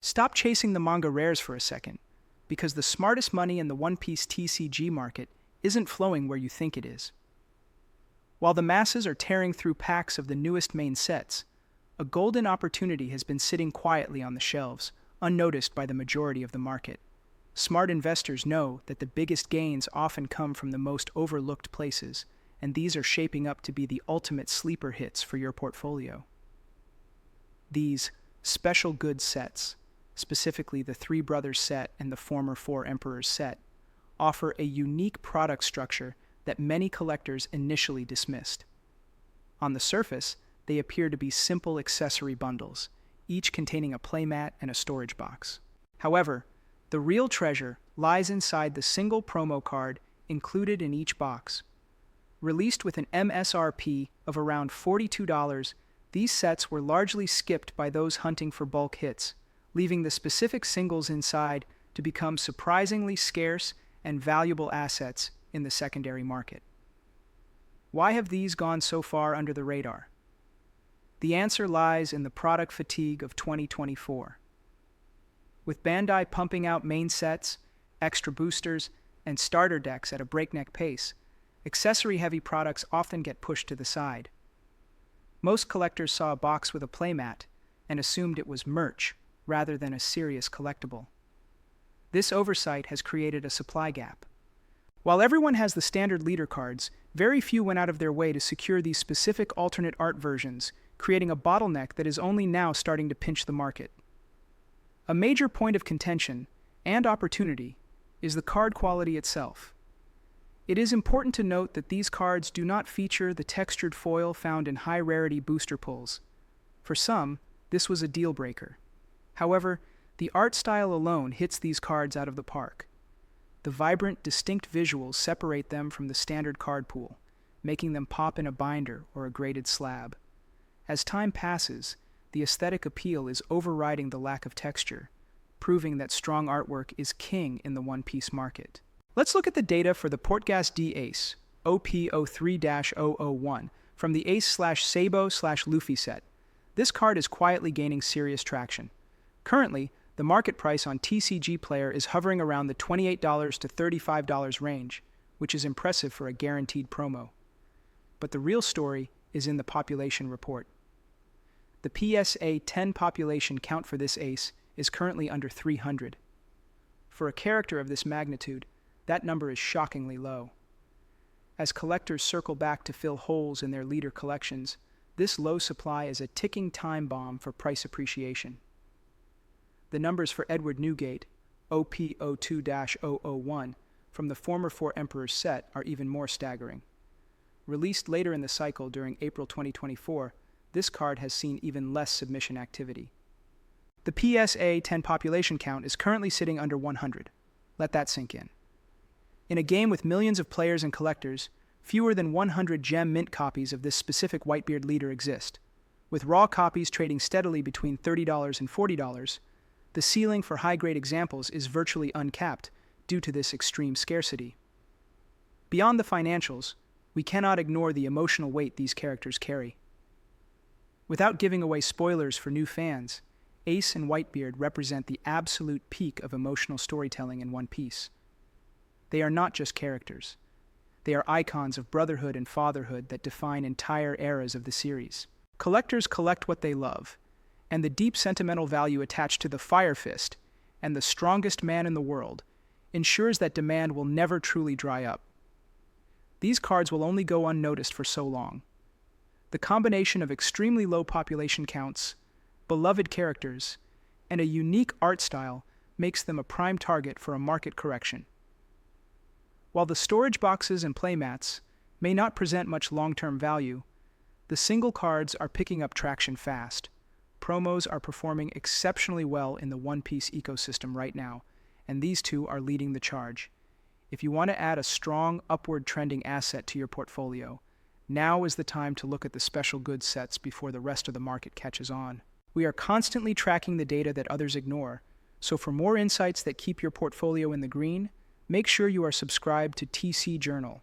Stop chasing the manga rares for a second, because the smartest money in the One Piece TCG market isn't flowing where you think it is. While the masses are tearing through packs of the newest main sets, a golden opportunity has been sitting quietly on the shelves, unnoticed by the majority of the market. Smart investors know that the biggest gains often come from the most overlooked places, and these are shaping up to be the ultimate sleeper hits for your portfolio. These special goods sets, specifically the Three Brothers set and the former Four Emperors set, offer a unique product structure that many collectors initially dismissed. On the surface, they appear to be simple accessory bundles, each containing a playmat and a storage box. However, the real treasure lies inside the single promo card included in each box. Released with an MSRP of around $42, these sets were largely skipped by those hunting for bulk hits, leaving the specific singles inside to become surprisingly scarce and valuable assets in the secondary market. Why have these gone so far under the radar? The answer lies in the product fatigue of 2024. With Bandai pumping out main sets, extra boosters, and starter decks at a breakneck pace, accessory-heavy products often get pushed to the side. Most collectors saw a box with a playmat and assumed it was merch rather than a serious collectible. This oversight has created a supply gap. While everyone has the standard leader cards, very few went out of their way to secure these specific alternate art versions, creating a bottleneck that is only now starting to pinch the market. A major point of contention and opportunity is the card quality itself. It is important to note that these cards do not feature the textured foil found in high-rarity booster pulls. For some, this was a deal breaker. However, the art style alone hits these cards out of the park. The vibrant, distinct visuals separate them from the standard card pool, making them pop in a binder or a graded slab. As time passes, the aesthetic appeal is overriding the lack of texture, proving that strong artwork is king in the One Piece market. Let's look at the data for the Portgas D Ace, OP03-001, from the Ace/Sabo/Luffy set. This card is quietly gaining serious traction. Currently, the market price on TCG Player is hovering around the $28 to $35 range, which is impressive for a guaranteed promo. But the real story is in the population report. The PSA 10 population count for this ace is currently under 300. For a character of this magnitude, that number is shockingly low. As collectors circle back to fill holes in their leader collections, this low supply is a ticking time bomb for price appreciation. The numbers for Edward Newgate, OP02-001, from the former Four Emperors set are even more staggering. Released later in the cycle during April 2024, this card has seen even less submission activity. The PSA 10 population count is currently sitting under 100. Let that sink in. In a game with millions of players and collectors, fewer than 100 gem mint copies of this specific Whitebeard leader exist. With raw copies trading steadily between $30 and $40, the ceiling for high-grade examples is virtually uncapped due to this extreme scarcity. Beyond the financials, we cannot ignore the emotional weight these characters carry. Without giving away spoilers for new fans, Ace and Whitebeard represent the absolute peak of emotional storytelling in One Piece. They are not just characters. They are icons of brotherhood and fatherhood that define entire eras of the series. Collectors collect what they love, and the deep sentimental value attached to the Fire Fist and the strongest man in the world ensures that demand will never truly dry up. These cards will only go unnoticed for so long. The combination of extremely low population counts, beloved characters, and a unique art style makes them a prime target for a market correction. While the storage boxes and playmats may not present much long-term value, the single cards are picking up traction fast. Promos are performing exceptionally well in the One Piece ecosystem right now, and these two are leading the charge. If you want to add a strong, upward trending asset to your portfolio, now is the time to look at the special goods sets before the rest of the market catches on. We are constantly tracking the data that others ignore, so for more insights that keep your portfolio in the green, make sure you are subscribed to TC Journal.